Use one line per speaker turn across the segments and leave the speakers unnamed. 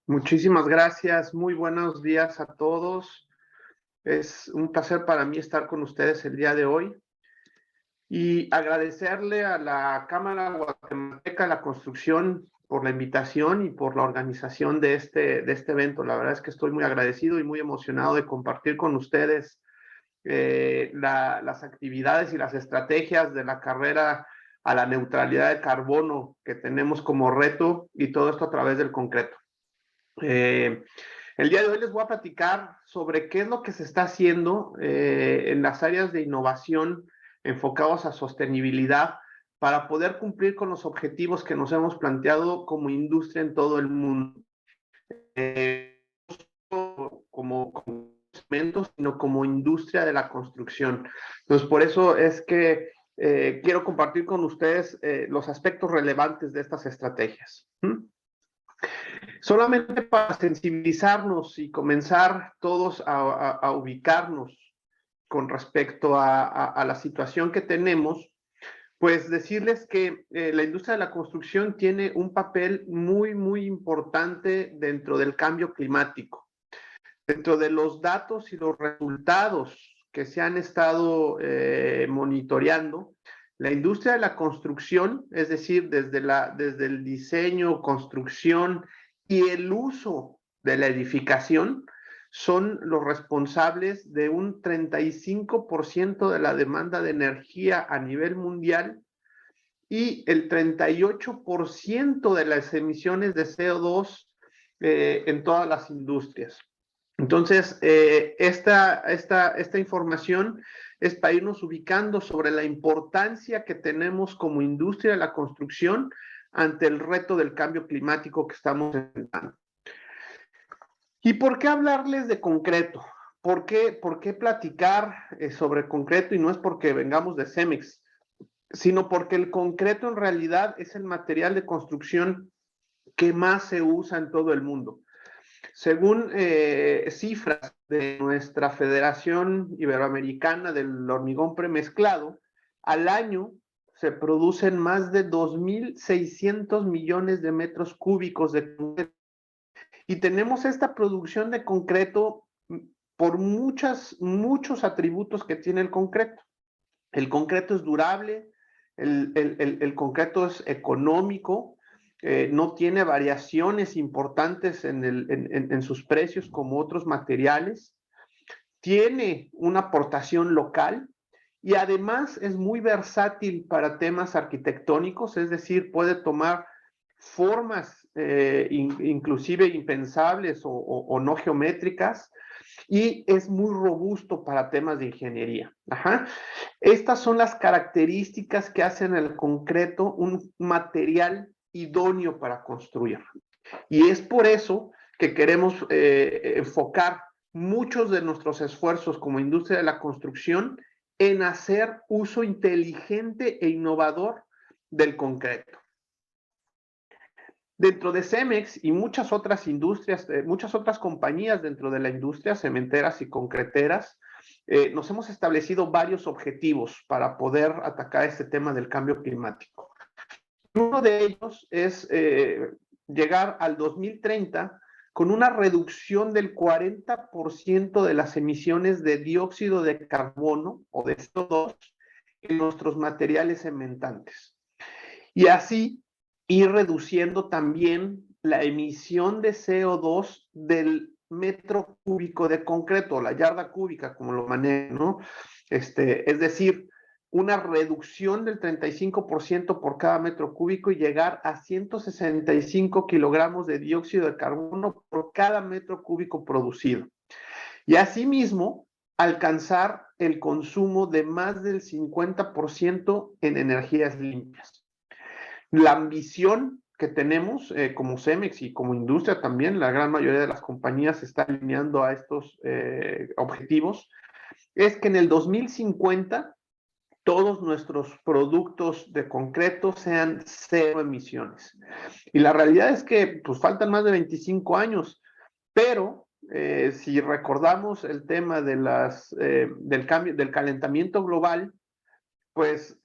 Muchísimas gracias, muy buenos días a todos. Es un placer para mí estar con ustedes el día de hoy y agradecerle a la Cámara Guatemalteca de la Construcción por la invitación y por la organización de este evento. La verdad es que estoy muy agradecido y muy emocionado de compartir con ustedes las actividades y las estrategias de la carrera a la neutralidad de carbono que tenemos como reto, y todo esto a través del concreto. El día de hoy les voy a platicar sobre qué es lo que se está haciendo en las áreas de innovación enfocados a sostenibilidad para poder cumplir con los objetivos que nos hemos planteado como industria en todo el mundo. Como segmentos, sino como industria de la construcción. Entonces, por eso es que quiero compartir con ustedes los aspectos relevantes de estas estrategias. Solamente para sensibilizarnos y comenzar todos a ubicarnos con respecto a la situación que tenemos, pues decirles que la industria de la construcción tiene un papel muy importante dentro del cambio climático. Dentro de los datos y los resultados que se han estado monitoreando, la industria de la construcción, es decir, desde el diseño, construcción y el uso de la edificación, son los responsables de un 35% de la demanda de energía a nivel mundial y el 38% de las emisiones de CO2 en todas las industrias. Entonces, esta información es para irnos ubicando sobre la importancia que tenemos como industria de la construcción ante el reto del cambio climático que estamos enfrentando. ¿Y por qué hablarles de concreto? ¿Por qué platicar sobre concreto? Y no es porque vengamos de Cemex, sino porque el concreto en realidad es el material de construcción que más se usa en todo el mundo. Según cifras de nuestra Federación Iberoamericana del Hormigón Premezclado, al año se producen más de 2.600 millones de metros cúbicos de concreto. Y tenemos esta producción de concreto por muchos atributos que tiene el concreto. El concreto es durable, el concreto es económico, no tiene variaciones importantes en sus precios como otros materiales, tiene una aportación local y además es muy versátil para temas arquitectónicos, es decir, puede tomar formas inclusive impensables o no geométricas, y es muy robusto para temas de ingeniería. Ajá. Estas son las características que hacen el concreto un material idóneo para construir. Y es por eso que queremos enfocar muchos de nuestros esfuerzos como industria de la construcción en hacer uso inteligente e innovador del concreto. Dentro de Cemex y muchas otras industrias, muchas otras compañías dentro de la industria, cementeras y concreteras, nos hemos establecido varios objetivos para poder atacar este tema del cambio climático. Uno de ellos es llegar al 2030 con una reducción del 40% de las emisiones de dióxido de carbono o de CO2 en nuestros materiales cementantes. Y así ir reduciendo también la emisión de CO2 del metro cúbico de concreto, la yarda cúbica, como lo manejan, ¿no? Es decir, una reducción del 35% por cada metro cúbico y llegar a 165 kilogramos de dióxido de carbono por cada metro cúbico producido. Y asimismo, alcanzar el consumo de más del 50% en energías limpias. La ambición que tenemos como Cemex y como industria también, la gran mayoría de las compañías se está alineando a estos objetivos, es que en el 2050 todos nuestros productos de concreto sean cero emisiones. Y la realidad es que pues faltan más de 25 años, pero si recordamos el tema de del calentamiento global, pues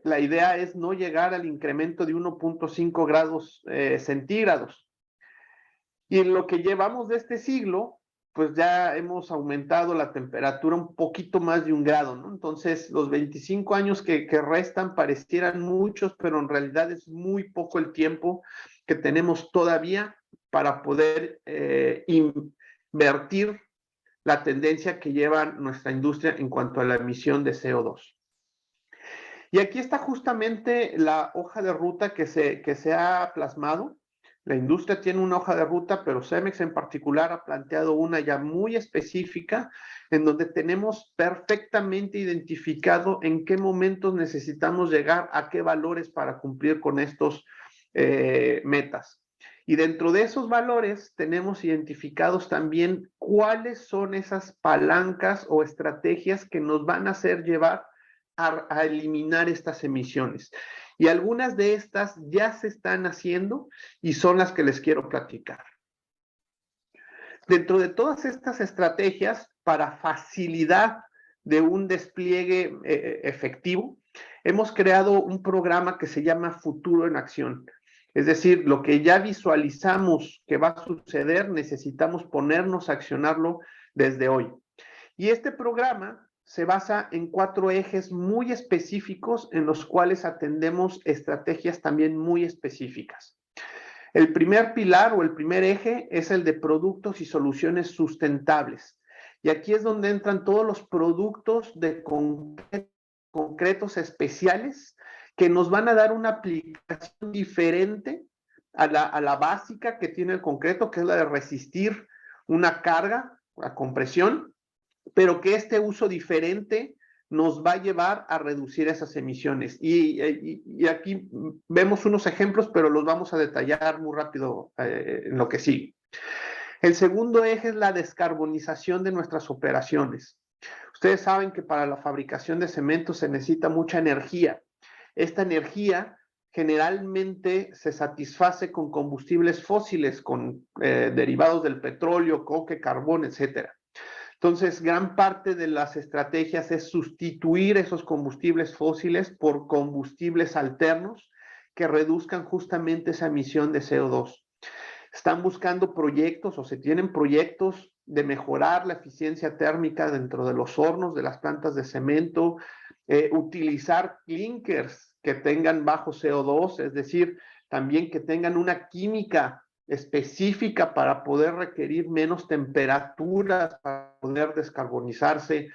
la idea es no llegar al incremento de 1.5 grados centígrados. Y en lo que llevamos de este siglo, pues ya hemos aumentado la temperatura un poquito más de 1 grado, ¿no? Entonces, los 25 años que restan parecieran muchos, pero en realidad es muy poco el tiempo que tenemos todavía para poder invertir la tendencia que lleva nuestra industria en cuanto a la emisión de CO2. Y aquí está justamente la hoja de ruta que se ha plasmado. La industria tiene una hoja de ruta, pero Cemex en particular ha planteado una ya muy específica, en donde tenemos perfectamente identificado en qué momentos necesitamos llegar a qué valores para cumplir con estos metas. Y dentro de esos valores tenemos identificados también cuáles son esas palancas o estrategias que nos van a hacer llevar a eliminar estas emisiones. Y algunas de estas ya se están haciendo y son las que les quiero platicar. Dentro de todas estas estrategias, para facilidad de un despliegue efectivo, hemos creado un programa que se llama Futuro en Acción. Es decir, lo que ya visualizamos que va a suceder, necesitamos ponernos a accionarlo desde hoy. Y este programa se basa en 4 ejes muy específicos en los cuales atendemos estrategias también muy específicas. El primer pilar o el primer eje es el de productos y soluciones sustentables. Y aquí es donde entran todos los productos de concretos especiales que nos van a dar una aplicación diferente a la básica que tiene el concreto, que es la de resistir una carga, la compresión, pero que este uso diferente nos va a llevar a reducir esas emisiones. Y aquí vemos unos ejemplos, pero los vamos a detallar muy rápido en lo que sigue. El segundo eje es la descarbonización de nuestras operaciones. Ustedes saben que para la fabricación de cemento se necesita mucha energía. Esta energía generalmente se satisface con combustibles fósiles, con derivados del petróleo, coque, carbón, etcétera. Entonces, gran parte de las estrategias es sustituir esos combustibles fósiles por combustibles alternos que reduzcan justamente esa emisión de CO2. Están buscando proyectos o se tienen proyectos de mejorar la eficiencia térmica dentro de los hornos de las plantas de cemento, utilizar clinkers que tengan bajo CO2, es decir, también que tengan una química específica para poder requerir menos temperaturas, para poder descarbonizarse.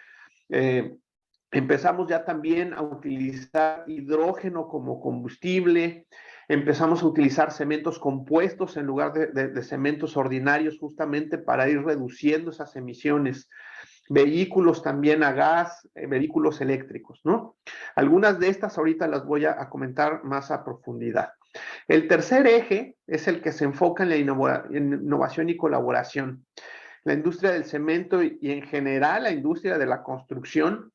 Empezamos ya también a utilizar hidrógeno como combustible, empezamos a utilizar cementos compuestos en lugar de cementos ordinarios justamente para ir reduciendo esas emisiones. Vehículos también a gas, vehículos eléctricos, ¿no? Algunas de estas ahorita las voy a comentar más a profundidad. El tercer eje es el que se enfoca en la innovación y colaboración. La industria del cemento y en general la industria de la construcción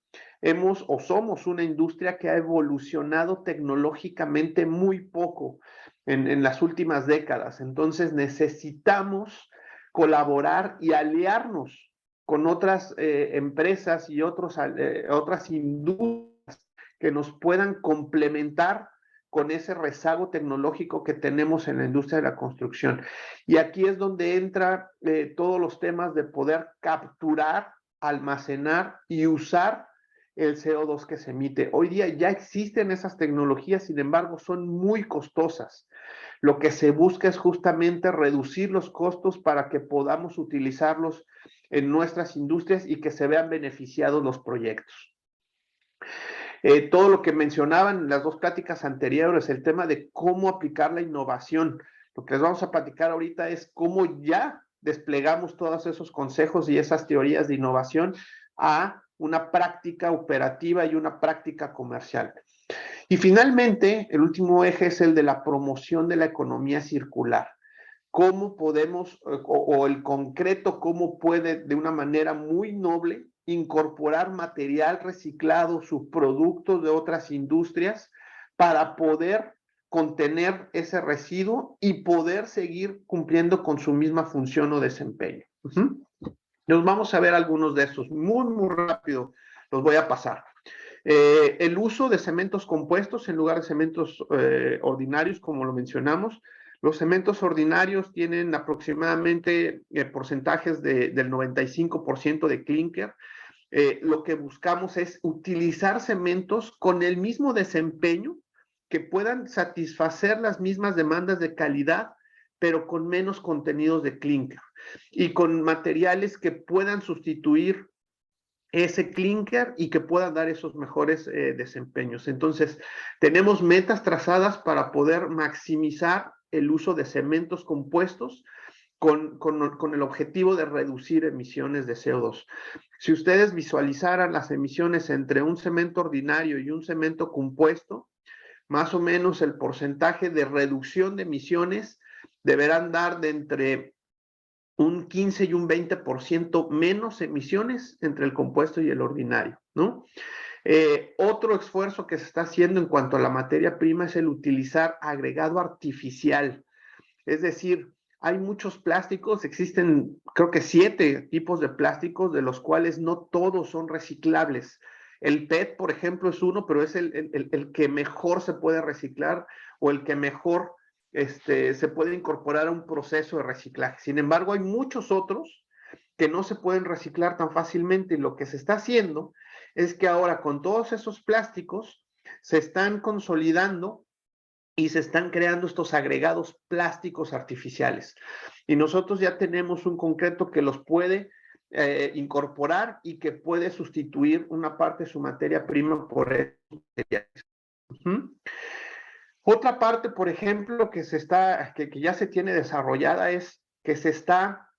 somos una industria que ha evolucionado tecnológicamente muy poco en las últimas décadas. Entonces necesitamos colaborar y aliarnos con otras empresas y otras industrias que nos puedan complementar con ese rezago tecnológico que tenemos en la industria de la construcción. Y aquí es donde entra todos los temas de poder capturar, almacenar y usar el CO2 que se emite. Hoy día ya existen esas tecnologías, sin embargo, son muy costosas. Lo que se busca es justamente reducir los costos para que podamos utilizarlos en nuestras industrias y que se vean beneficiados los proyectos. Todo lo que mencionaban en las 2 pláticas anteriores, el tema de cómo aplicar la innovación. Lo que les vamos a platicar ahorita es cómo ya desplegamos todos esos consejos y esas teorías de innovación a una práctica operativa y una práctica comercial. Y finalmente, el último eje es el de la promoción de la economía circular. Cómo podemos, o el concreto, cómo puede de una manera muy noble incorporar material reciclado, subproductos de otras industrias para poder contener ese residuo y poder seguir cumpliendo con su misma función o desempeño. Nos vamos a ver algunos de esos muy rápido, los voy a pasar. El uso de cementos compuestos en lugar de cementos ordinarios, como lo mencionamos. Los cementos ordinarios tienen aproximadamente porcentajes del 95% de clínker. Lo que buscamos es utilizar cementos con el mismo desempeño que puedan satisfacer las mismas demandas de calidad, pero con menos contenidos de clínker y con materiales que puedan sustituir ese clínker y que puedan dar esos mejores desempeños. Entonces, tenemos metas trazadas para poder maximizar el uso de cementos compuestos con el objetivo de reducir emisiones de CO2. Si ustedes visualizaran las emisiones entre un cemento ordinario y un cemento compuesto, más o menos el porcentaje de reducción de emisiones deberán dar de entre un 15 y un 20% menos emisiones entre el compuesto y el ordinario, ¿no? Otro esfuerzo que se está haciendo en cuanto a la materia prima es el utilizar agregado artificial. Es decir, hay muchos plásticos, existen creo que 7 tipos de plásticos, de los cuales no todos son reciclables. El PET, por ejemplo, es uno, pero es el que mejor se puede reciclar o el que mejor se puede incorporar a un proceso de reciclaje. Sin embargo, hay muchos otros que no se pueden reciclar tan fácilmente, y lo que se está haciendo es que ahora con todos esos plásticos se están consolidando y se están creando estos agregados plásticos artificiales. Y nosotros ya tenemos un concreto que los puede incorporar y que puede sustituir una parte de su materia prima por estos materiales. Otra parte, por ejemplo, que ya se tiene desarrollada es que se está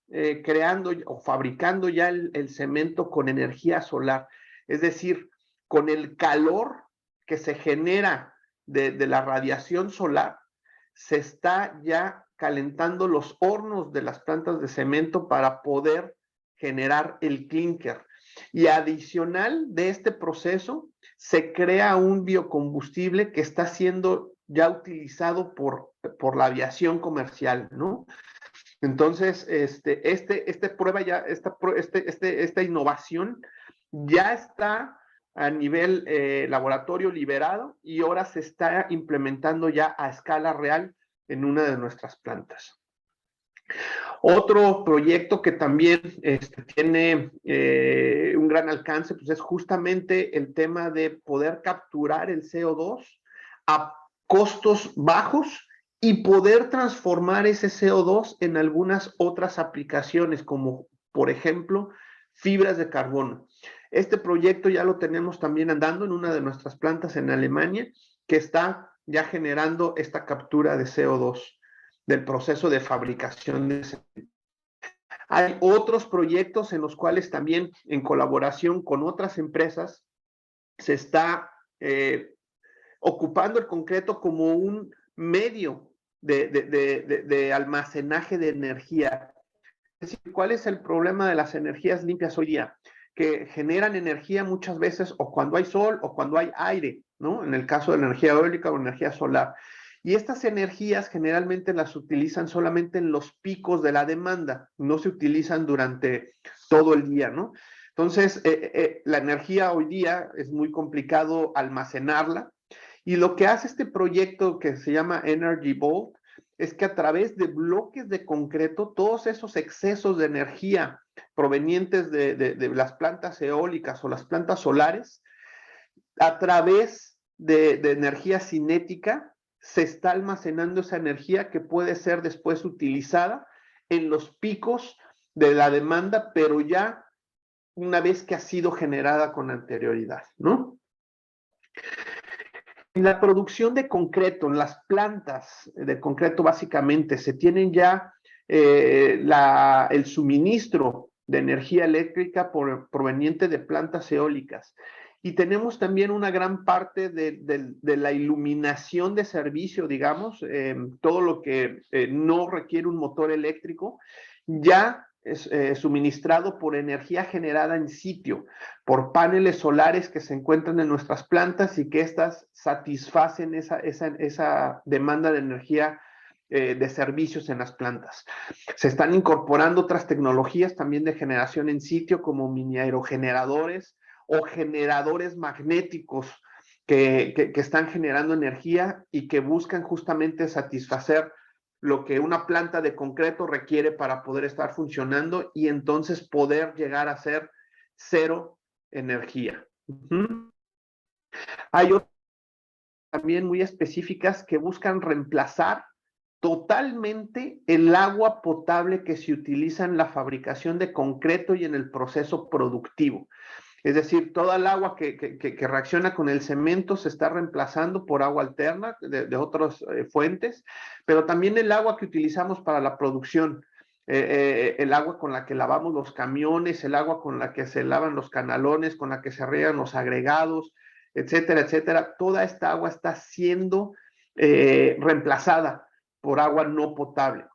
creando o fabricando ya el cemento con energía solar. Es decir, con el calor que se genera de la radiación solar, se está ya calentando los hornos de las plantas de cemento para poder generar el clínker. Y adicional de este proceso, se crea un biocombustible que está siendo ya utilizado por la aviación comercial, ¿no? Entonces, esta innovación ya está a nivel laboratorio liberado y ahora se está implementando ya a escala real en una de nuestras plantas. Otro proyecto que también tiene un gran alcance, pues es justamente el tema de poder capturar el CO2 a costos bajos y poder transformar ese CO2 en algunas otras aplicaciones, como por ejemplo fibras de carbono. Este proyecto ya lo tenemos también andando en una de nuestras plantas en Alemania, que está ya generando esta captura de CO2 del proceso de fabricación de cemento. Hay otros proyectos en los cuales también, en colaboración con otras empresas, se está ocupando el concreto como un medio de almacenaje de energía. Es decir, ¿cuál es el problema de las energías limpias hoy día? Que generan energía muchas veces o cuando hay sol o cuando hay aire, ¿no? En el caso de la energía eólica o energía solar. Y estas energías generalmente las utilizan solamente en los picos de la demanda, no se utilizan durante todo el día, ¿no? Entonces, la energía hoy día es muy complicado almacenarla, y lo que hace este proyecto que se llama Energy Vault es que a través de bloques de concreto, todos esos excesos de energía provenientes de las plantas eólicas o las plantas solares, a través de energía cinética, se está almacenando esa energía que puede ser después utilizada en los picos de la demanda, pero ya una vez que ha sido generada con anterioridad, ¿no? En la producción de concreto, en las plantas de concreto básicamente, se tienen ya el suministro de energía eléctrica proveniente de plantas eólicas. Y tenemos también una gran parte de la iluminación de servicio, digamos, todo lo que no requiere un motor eléctrico, ya es suministrado por energía generada en sitio, por paneles solares que se encuentran en nuestras plantas y que éstas satisfacen esa demanda de energía de servicios en las plantas. Se están incorporando otras tecnologías también de generación en sitio, como mini aerogeneradores o generadores magnéticos que están generando energía y que buscan justamente satisfacer lo que una planta de concreto requiere para poder estar funcionando y entonces poder llegar a ser cero energía. Hay otras también muy específicas que buscan reemplazar totalmente el agua potable que se utiliza en la fabricación de concreto y en el proceso productivo. Es decir, toda el agua que reacciona con el cemento se está reemplazando por agua alterna de otras fuentes, pero también el agua que utilizamos para la producción, el agua con la que lavamos los camiones, el agua con la que se lavan los canalones, con la que se riegan los agregados, etcétera, etcétera. Toda esta agua está siendo reemplazada por agua no potable.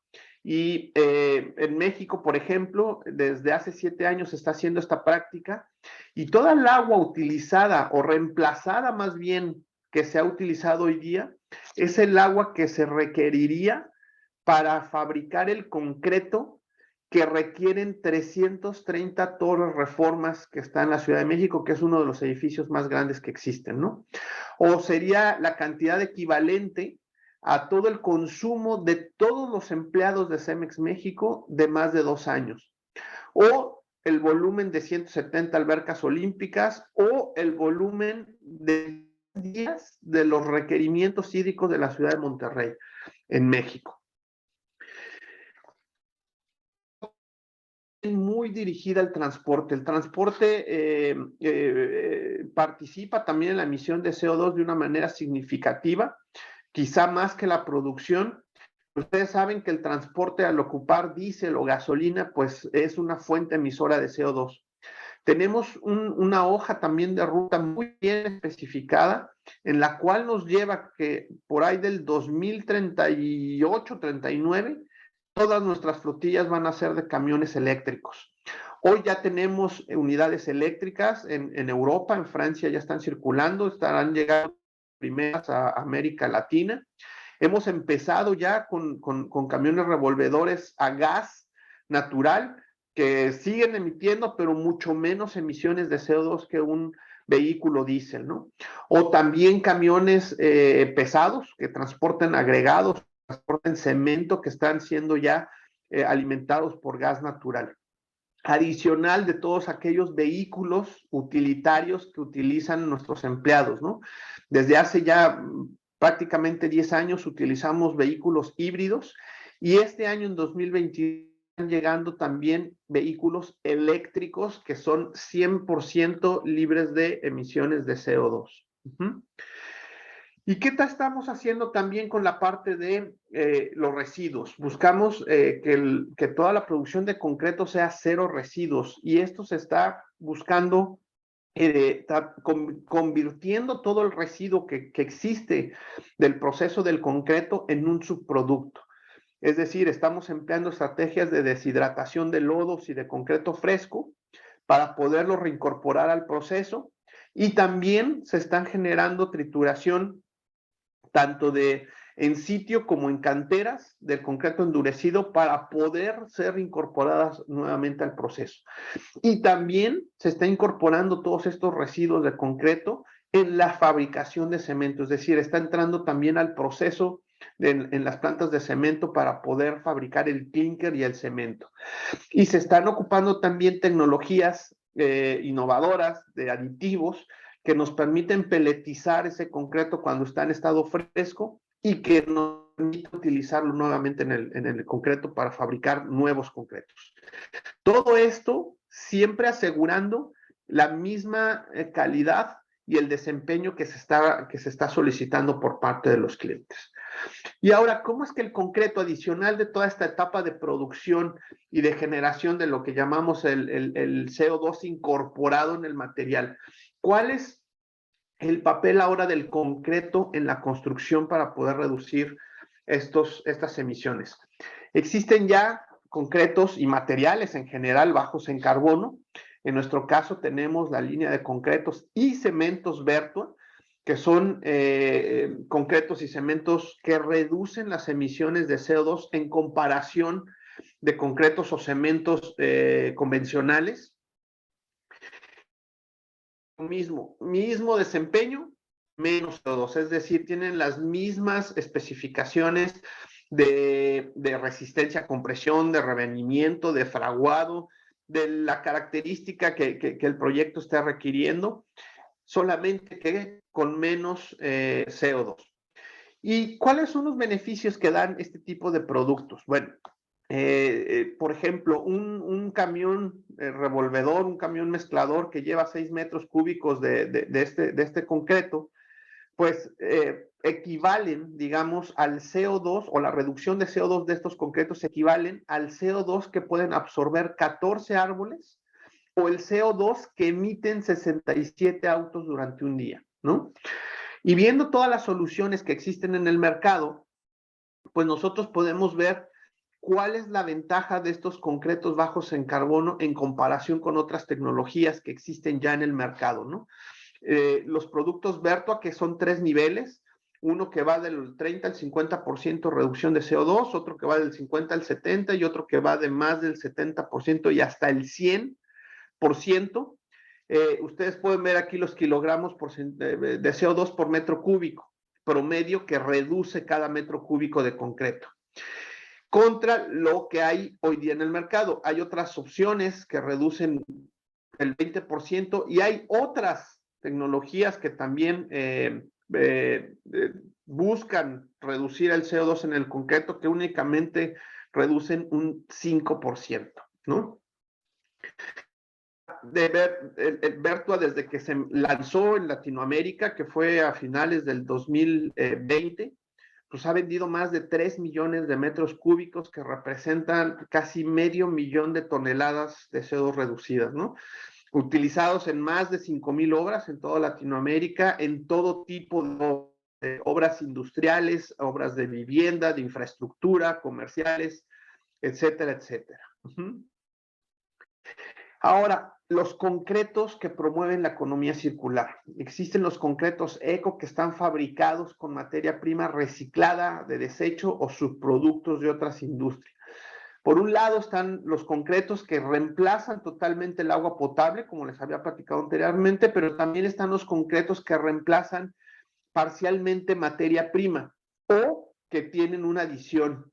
Y en México, por ejemplo, desde hace 7 años se está haciendo esta práctica y toda el agua utilizada o reemplazada más bien que se ha utilizado hoy día es el agua que se requeriría para fabricar el concreto que requieren 330 torres reformas que está en la Ciudad de México, que es uno de los edificios más grandes que existen, ¿no? O sería la cantidad equivalente a todo el consumo de todos los empleados de Cemex México de más de 2 años. O el volumen de 170 albercas olímpicas o el volumen de días de los requerimientos hídricos de la ciudad de Monterrey, en México. Muy dirigida al transporte. El transporte participa también en la emisión de CO2 de una manera significativa, quizá más que la producción. Ustedes saben que el transporte al ocupar diésel o gasolina, pues es una fuente emisora de CO2. Tenemos una hoja también de ruta muy bien especificada, en la cual nos lleva que por ahí del 2038, 39, todas nuestras flotillas van a ser de camiones eléctricos. Hoy ya tenemos unidades eléctricas en Europa, en Francia ya están circulando, estarán llegando primeras a América Latina. Hemos empezado ya con camiones revolvedores a gas natural que siguen emitiendo, pero mucho menos emisiones de CO2 que un vehículo diésel, ¿no? O también camiones pesados que transporten agregados, transporten cemento que están siendo ya alimentados por gas natural. Adicional de todos aquellos vehículos utilitarios que utilizan nuestros empleados, ¿no? Desde hace ya prácticamente 10 años utilizamos vehículos híbridos y este año en 2021 están llegando también vehículos eléctricos que son 100% libres de emisiones de CO2. ¿Y qué estamos haciendo también con la parte de los residuos? Buscamos que toda la producción de concreto sea cero residuos y esto se está buscando convirtiendo todo el residuo que existe del proceso del concreto en un subproducto. Es decir, estamos empleando estrategias de deshidratación de lodos y de concreto fresco para poderlo reincorporar al proceso y también se están generando trituración tanto en sitio como en canteras del concreto endurecido para poder ser incorporadas nuevamente al proceso. Y también se está incorporando todos estos residuos de concreto en la fabricación de cemento, es decir, está entrando también al proceso en las plantas de cemento para poder fabricar el clinker y el cemento. Y se están ocupando también tecnologías innovadoras de aditivos que nos permiten peletizar ese concreto cuando está en estado fresco y que nos permite utilizarlo nuevamente en el concreto para fabricar nuevos concretos. Todo esto siempre asegurando la misma calidad y el desempeño que se está solicitando por parte de los clientes. Y ahora, ¿cómo es que el concreto adicional de toda esta etapa de producción y de generación de lo que llamamos el CO2 incorporado en el material? ¿Cuál es el papel ahora del concreto en la construcción para poder reducir estas emisiones? Existen ya concretos y materiales en general bajos en carbono. En nuestro caso tenemos la línea de concretos y cementos Vertua, que son concretos y cementos que reducen las emisiones de CO2 en comparación de concretos o cementos convencionales. Mismo desempeño, menos CO2, es decir, tienen las mismas especificaciones de resistencia a compresión, de revenimiento, de fraguado, de la característica que el proyecto está requiriendo, solamente que con menos CO2. ¿Y cuáles son los beneficios que dan este tipo de productos? Bueno, por ejemplo, un camión revolvedor, un camión mezclador que lleva 6 metros cúbicos de este concreto, pues equivalen, digamos, al CO2 o la reducción de CO2 de estos concretos equivalen al CO2 que pueden absorber 14 árboles o el CO2 que emiten 67 autos durante un día, ¿no? Y viendo todas las soluciones que existen en el mercado, pues nosotros podemos ver cuál es la ventaja de estos concretos bajos en carbono en comparación con otras tecnologías que existen ya en el mercado, ¿no? Los productos Vertua, que son 3 niveles, uno que va del 30 al 50% reducción de CO2, otro que va del 50 al 70% y otro que va de más del 70% y hasta el 100%. Ustedes pueden ver aquí los kilogramos de CO2 por metro cúbico, promedio que reduce cada metro cúbico de concreto. Contra lo que hay hoy día en el mercado. Hay otras opciones que reducen el 20% y hay otras tecnologías que también buscan reducir el CO2 en el concreto que únicamente reducen un 5%, ¿no? El Vertua, desde que se lanzó en Latinoamérica, que fue a finales del 2020, pues ha vendido más de 3 millones de metros cúbicos que representan casi 500,000 de toneladas de CO2 reducidas, ¿no? Utilizados en más de 5,000 obras en toda Latinoamérica, en todo tipo de obras industriales, obras de vivienda, de infraestructura, comerciales, etcétera, etcétera. Ahora, los concretos que promueven la economía circular. Existen los concretos eco que están fabricados con materia prima reciclada de desecho o subproductos de otras industrias. Por un lado están los concretos que reemplazan totalmente el agua potable, como les había platicado anteriormente, pero también están los concretos que reemplazan parcialmente materia prima o que tienen una adición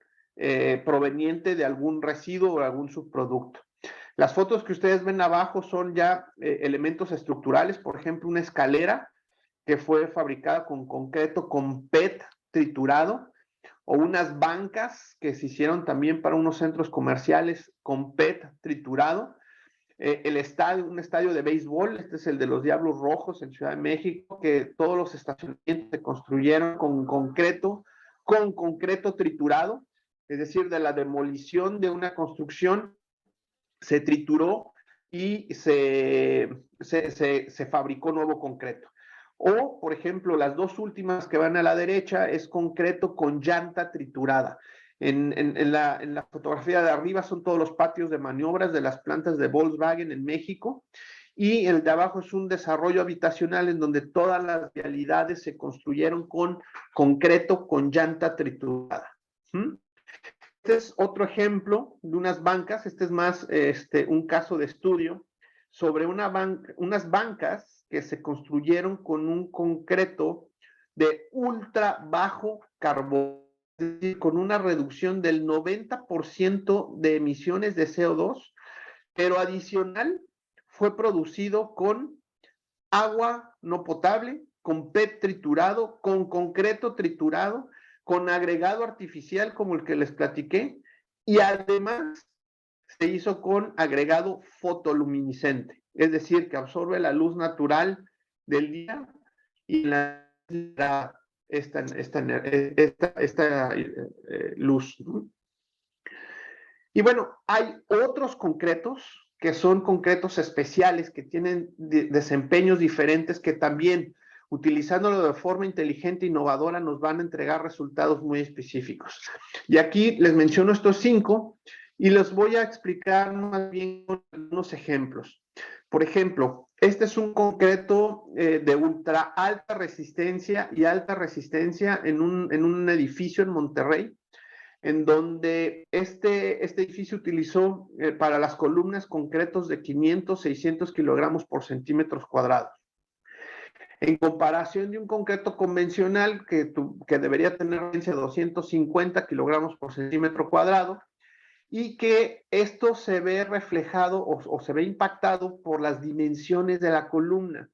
proveniente de algún residuo o algún subproducto. Las fotos que ustedes ven abajo son ya elementos estructurales, por ejemplo, una escalera que fue fabricada con concreto con PET triturado, o unas bancas que se hicieron también para unos centros comerciales con PET triturado. El estadio, un estadio de béisbol, este es el de los Diablos Rojos en Ciudad de México, que todos los estacionamientos se construyeron con concreto triturado, es decir, de la demolición de una construcción se trituró y se fabricó nuevo concreto. O, por ejemplo, las dos últimas que van a la derecha es concreto con llanta triturada. En la fotografía de arriba son todos los patios de maniobras de las plantas de Volkswagen en México, y el de abajo es un desarrollo habitacional en donde todas las vialidades se construyeron con concreto con llanta triturada. Este es otro ejemplo de unas bancas. Este es más un caso de estudio sobre unas bancas que se construyeron con un concreto de ultra bajo carbono, es decir, con una reducción del 90% de emisiones de CO2, pero adicional fue producido con agua no potable, con PET triturado, con concreto triturado, con agregado artificial como el que les platiqué, y además se hizo con agregado fotoluminiscente, es decir, que absorbe la luz natural del día y esta luz. Y bueno, hay otros concretos que son concretos especiales que tienen desempeños diferentes que también, utilizándolo de forma inteligente e innovadora, nos van a entregar resultados muy específicos. Y aquí les menciono estos 5 y les voy a explicar más bien con unos ejemplos. Por ejemplo, este es un concreto de ultra alta resistencia y alta resistencia en un edificio en Monterrey, en donde este edificio utilizó para las columnas concretos de 500, 600 kilogramos por centímetros cuadrados. en comparación de un concreto convencional que debería tener 250 kilogramos por centímetro cuadrado, y que esto se ve reflejado o se ve impactado por las dimensiones de la columna.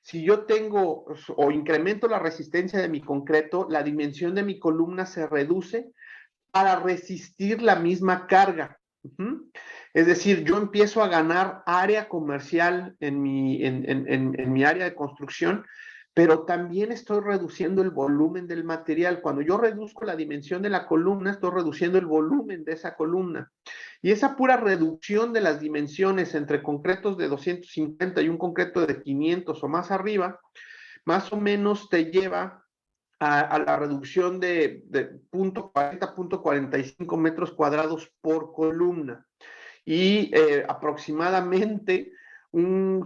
Si yo tengo o incremento la resistencia de mi concreto, la dimensión de mi columna se reduce para resistir la misma carga. Es decir, yo empiezo a ganar área comercial en mi área de construcción, pero también estoy reduciendo el volumen del material. Cuando yo reduzco la dimensión de la columna, estoy reduciendo el volumen de esa columna. Y esa pura reducción de las dimensiones entre concretos de 250 y un concreto de 500 o más arriba, más o menos te lleva a la reducción de 0.40, 0.45 metros cuadrados por columna. Y aproximadamente un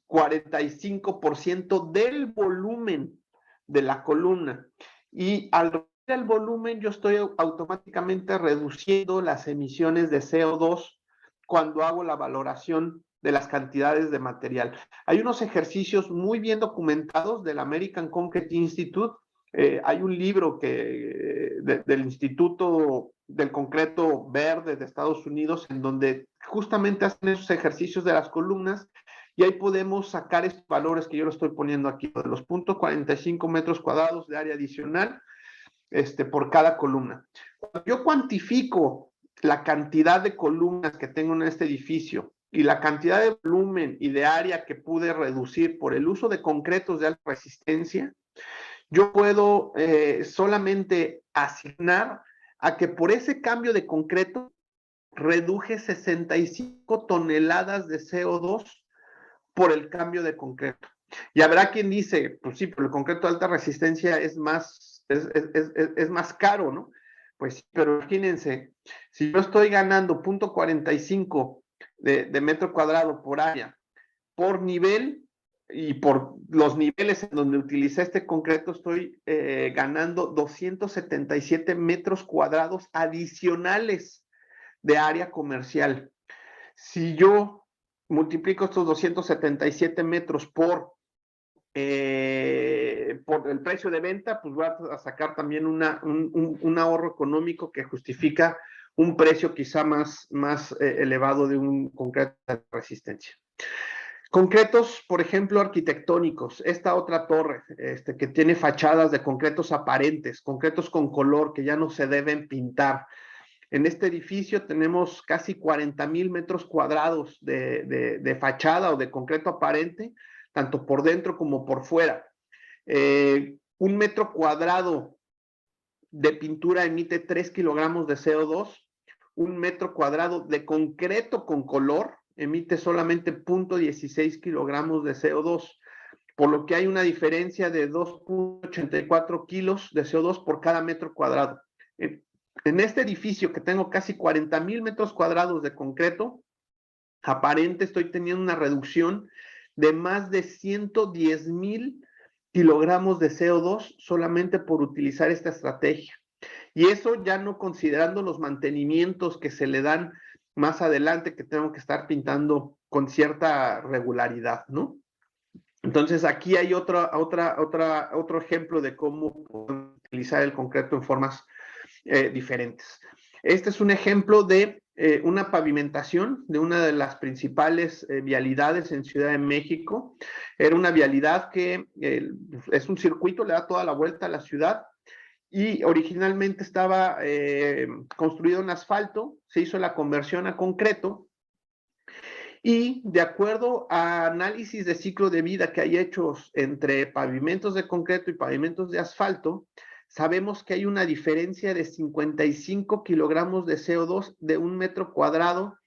45% del volumen de la columna. Y al reducir el volumen, yo estoy automáticamente reduciendo las emisiones de CO2 cuando hago la valoración de las cantidades de material. Hay unos ejercicios muy bien documentados del American Concrete Institute. Hay un libro del Instituto del Concreto Verde de Estados Unidos, en donde justamente hacen esos ejercicios de las columnas, y ahí podemos sacar estos valores que yo lo estoy poniendo aquí, de los 0.45 metros cuadrados de área adicional por cada columna. Cuando yo cuantifico la cantidad de columnas que tengo en este edificio y la cantidad de volumen y de área que pude reducir por el uso de concretos de alta resistencia, yo puedo solamente asignar a que por ese cambio de concreto reduje 65 toneladas de CO2 por el cambio de concreto. Y habrá quien dice, pues sí, pero el concreto de alta resistencia es más caro, ¿no? Pues sí, pero imagínense, si yo estoy ganando 0.45 de metro cuadrado por área, por nivel, y por los niveles en donde utilicé este concreto, estoy ganando 277 metros cuadrados adicionales de área comercial. Si yo multiplico estos 277 metros por el precio de venta, pues voy a sacar también un ahorro económico que justifica un precio quizá más elevado de un concreto de resistencia. Concretos, por ejemplo, arquitectónicos. Esta otra torre que tiene fachadas de concretos aparentes, concretos con color que ya no se deben pintar. En este edificio tenemos casi 40,000 metros cuadrados de fachada o de concreto aparente, tanto por dentro como por fuera. Un metro cuadrado de pintura emite 3 kilogramos de CO2. Un metro cuadrado de concreto con color emite solamente 0.16 kilogramos de CO2, por lo que hay una diferencia de 2.84 kilos de CO2 por cada metro cuadrado. En este edificio que tengo casi 40,000 metros cuadrados de concreto aparente, estoy teniendo una reducción de más de 110,000 kilogramos de CO2 solamente por utilizar esta estrategia. Y eso ya no considerando los mantenimientos que se le dan más adelante, que tengo que estar pintando con cierta regularidad, ¿no? Entonces aquí hay otro ejemplo de cómo utilizar el concreto en formas diferentes. Este es un ejemplo de una pavimentación de una de las principales vialidades en Ciudad de México. Era una vialidad que es un circuito, le da toda la vuelta a la ciudad, y originalmente estaba construido en asfalto, se hizo la conversión a concreto, y de acuerdo a análisis de ciclo de vida que hay hechos entre pavimentos de concreto y pavimentos de asfalto, sabemos que hay una diferencia de 55 kilogramos de CO2 de un metro cuadrado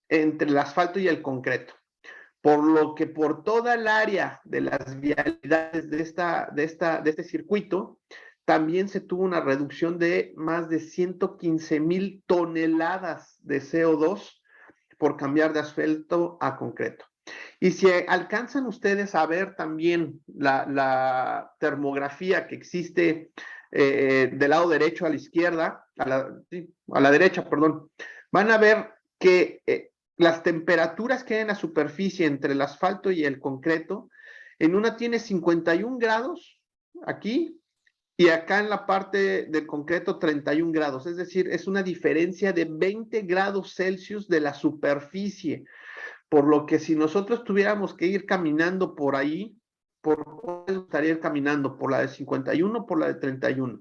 entre el asfalto y el concreto. Por lo que por toda el área de las vialidades de este circuito, también se tuvo una reducción de más de 115,000 toneladas de CO2 por cambiar de asfalto a concreto. Y si alcanzan ustedes a ver también la termografía que existe del lado derecho a la izquierda, a la derecha, perdón, van a ver que las temperaturas que hay en la superficie entre el asfalto y el concreto En una tiene 51 grados aquí y acá en la parte del concreto 31 grados. Es decir, es una diferencia de 20 grados Celsius de la superficie. Por lo que si nosotros tuviéramos que ir caminando por ahí, ¿por cuál estaría ir caminando? ¿Por la de 51 o por la de 31?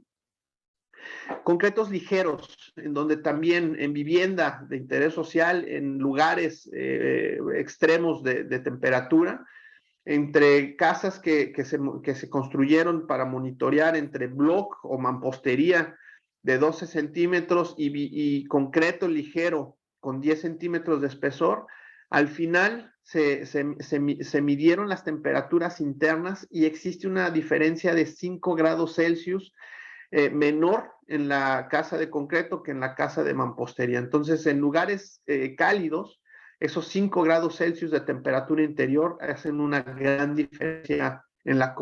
Concretos ligeros, en donde también en vivienda de interés social, en lugares extremos de temperatura, entre casas que se construyeron para monitorear entre block o mampostería de 12 centímetros y concreto ligero con 10 centímetros de espesor, al final se midieron las temperaturas internas y existe una diferencia de 5 grados Celsius menor en la casa de concreto que en la casa de mampostería. Entonces, en lugares cálidos, esos 5 grados Celsius de temperatura interior hacen una gran diferencia en la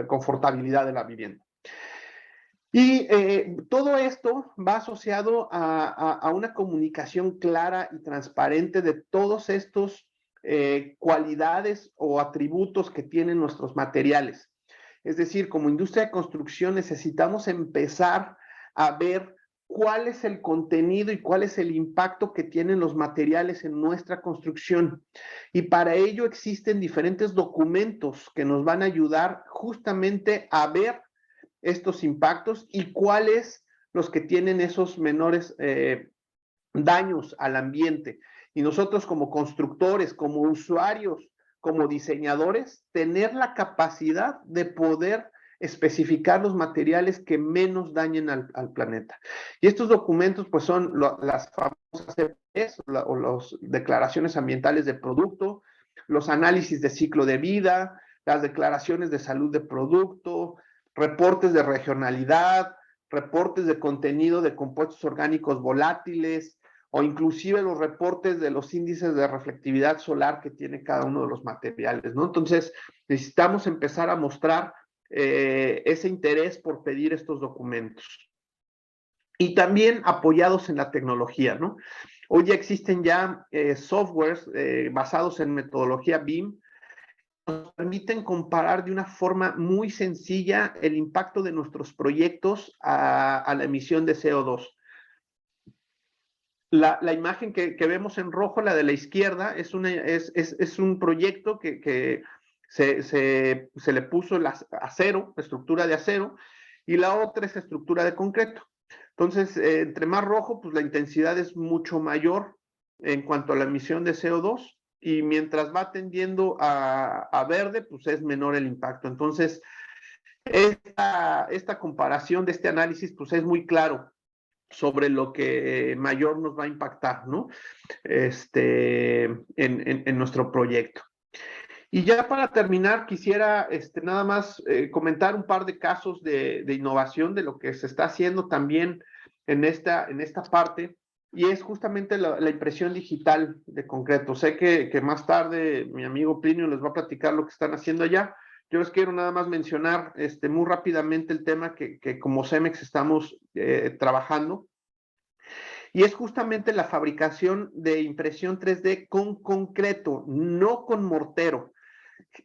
confortabilidad de la vivienda. Y todo esto va asociado a una comunicación clara y transparente de todos estos cualidades o atributos que tienen nuestros materiales. Es decir, como industria de construcción necesitamos empezar a ver cuál es el contenido y cuál es el impacto que tienen los materiales en nuestra construcción. Y para ello existen diferentes documentos que nos van a ayudar justamente a ver estos impactos y cuáles los que tienen esos menores daños al ambiente. Y nosotros como constructores, como usuarios, como diseñadores, tener la capacidad de poder especificar los materiales que menos dañen al planeta. Y estos documentos pues son las famosas CPs o las declaraciones ambientales de producto, los análisis de ciclo de vida, las declaraciones de salud de producto, reportes de regionalidad, reportes de contenido de compuestos orgánicos volátiles, o inclusive los reportes de los índices de reflectividad solar que tiene cada uno de los materiales, ¿no? Entonces, necesitamos empezar a mostrar ese interés por pedir estos documentos. Y también apoyados en la tecnología, ¿no? Hoy ya existen softwares basados en metodología BIM, nos permiten comparar de una forma muy sencilla el impacto de nuestros proyectos a la emisión de CO2. La imagen que vemos en rojo, la de la izquierda, es un proyecto que se le puso acero, estructura de acero, y la otra es estructura de concreto. Entonces, entre más rojo, pues la intensidad es mucho mayor en cuanto a la emisión de CO2, y mientras va tendiendo a verde, pues es menor el impacto. Entonces, esta comparación de este análisis, pues es muy claro sobre lo que mayor nos va a impactar, ¿no? En nuestro proyecto. Y ya para terminar, quisiera nada más comentar un par de casos de innovación de lo que se está haciendo también en esta parte, y es justamente la impresión digital de concreto. Sé que más tarde mi amigo Plinio les va a platicar lo que están haciendo allá. Yo les quiero nada más mencionar muy rápidamente el tema que como CEMEX estamos trabajando, y es justamente la fabricación de impresión 3D con concreto, no con mortero.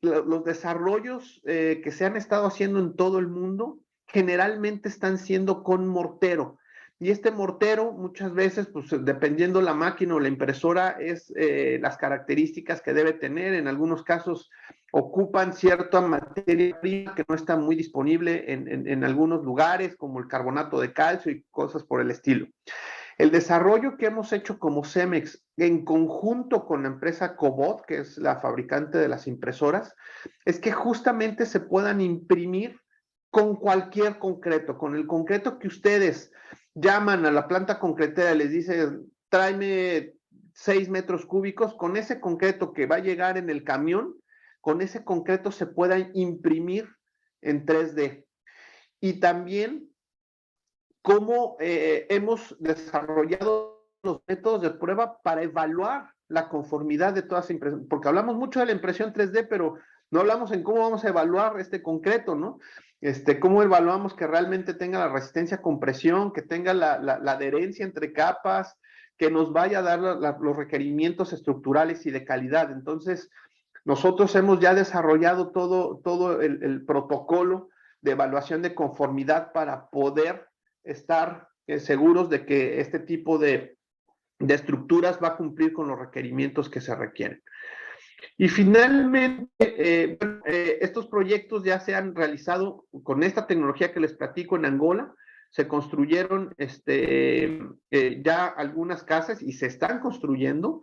Los desarrollos que se han estado haciendo en todo el mundo generalmente están siendo con mortero. Y este mortero muchas veces, pues dependiendo la máquina o la impresora, es las características que debe tener. En algunos casos ocupan cierta materia prima que no está muy disponible en algunos lugares, como el carbonato de calcio y cosas por el estilo. El desarrollo que hemos hecho como CEMEX en conjunto con la empresa Cobot, que es la fabricante de las impresoras, es que justamente se puedan imprimir con cualquier concreto, con el concreto que ustedes llaman a la planta concretera y les dicen, tráeme 6 metros cúbicos, con ese concreto que va a llegar en el camión, con ese concreto se pueda imprimir en 3D. Y también cómo hemos desarrollado los métodos de prueba para evaluar la conformidad de todas las impresiones, porque hablamos mucho de la impresión 3D, pero no hablamos en cómo vamos a evaluar este concreto, ¿no? Cómo evaluamos que realmente tenga la resistencia a compresión, que tenga la adherencia entre capas, que nos vaya a dar los requerimientos estructurales y de calidad. Entonces, Nosotros hemos ya desarrollado todo el protocolo de evaluación de conformidad para poder estar seguros de que este tipo de estructuras va a cumplir con los requerimientos que se requieren. Y finalmente, estos proyectos ya se han realizado con esta tecnología que les platico en Angola. Se construyeron ya algunas casas y se están construyendo.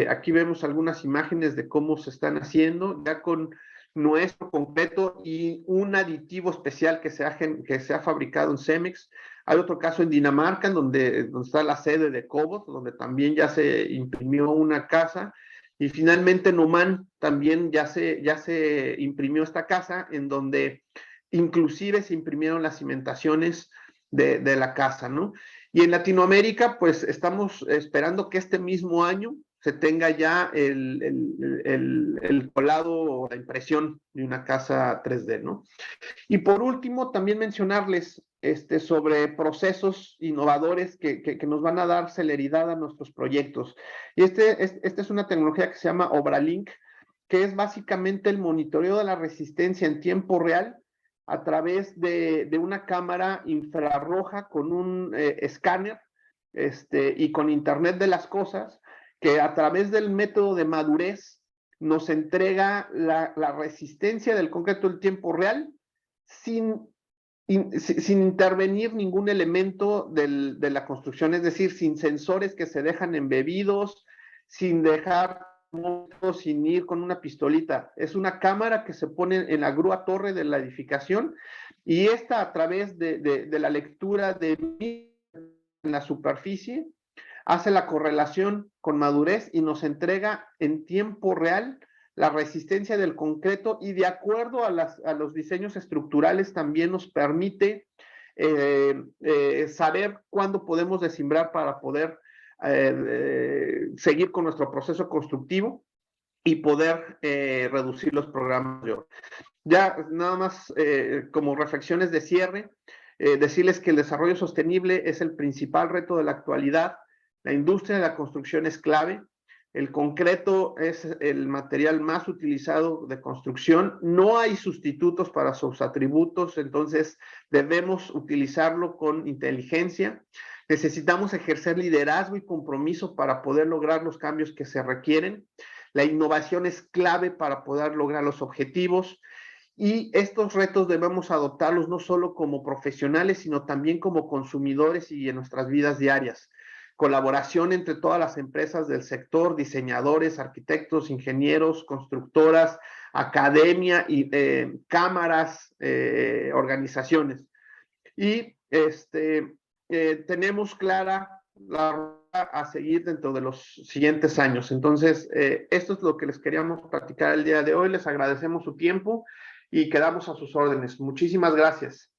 Aquí vemos algunas imágenes de cómo se están haciendo, ya con nuestro concreto y un aditivo especial que se ha fabricado en Cemex. Hay otro caso en Dinamarca, donde está la sede de Cobot, donde también ya se imprimió una casa. Y finalmente en Oman también ya se imprimió esta casa, en donde inclusive se imprimieron las cimentaciones de la casa, ¿no? Y en Latinoamérica, pues estamos esperando que este mismo año se tenga ya el colado o la impresión de una casa 3D, ¿no? Y por último, también mencionarles sobre procesos innovadores que nos van a dar celeridad a nuestros proyectos. Y esta es una tecnología que se llama OBRALink, que es básicamente el monitoreo de la resistencia en tiempo real a través de una cámara infrarroja con un escáner y con Internet de las cosas, que a través del método de madurez nos entrega la resistencia del concreto en tiempo real sin intervenir ningún elemento de la construcción, es decir, sin sensores que se dejan embebidos, sin dejar, sin ir con una pistolita. Es una cámara que se pone en la grúa torre de la edificación y esta a través de la lectura de la superficie hace la correlación con madurez y nos entrega en tiempo real la resistencia del concreto y de acuerdo a los diseños estructurales también nos permite saber cuándo podemos descimbrar para poder seguir con nuestro proceso constructivo y poder reducir los programas. Ya nada más como reflexiones de cierre, decirles que el desarrollo sostenible es el principal reto de la actualidad. La industria de la construcción es clave. El concreto es el material más utilizado de construcción. No hay sustitutos para sus atributos, entonces debemos utilizarlo con inteligencia. Necesitamos ejercer liderazgo y compromiso para poder lograr los cambios que se requieren. La innovación es clave para poder lograr los objetivos. Y estos retos debemos adoptarlos no solo como profesionales, sino también como consumidores y en nuestras vidas diarias. Colaboración entre todas las empresas del sector, diseñadores, arquitectos, ingenieros, constructoras, academia y cámaras, organizaciones. Y tenemos clara la ruta a seguir dentro de los siguientes años. Entonces, esto es lo que les queríamos platicar el día de hoy. Les agradecemos su tiempo y quedamos a sus órdenes. Muchísimas gracias.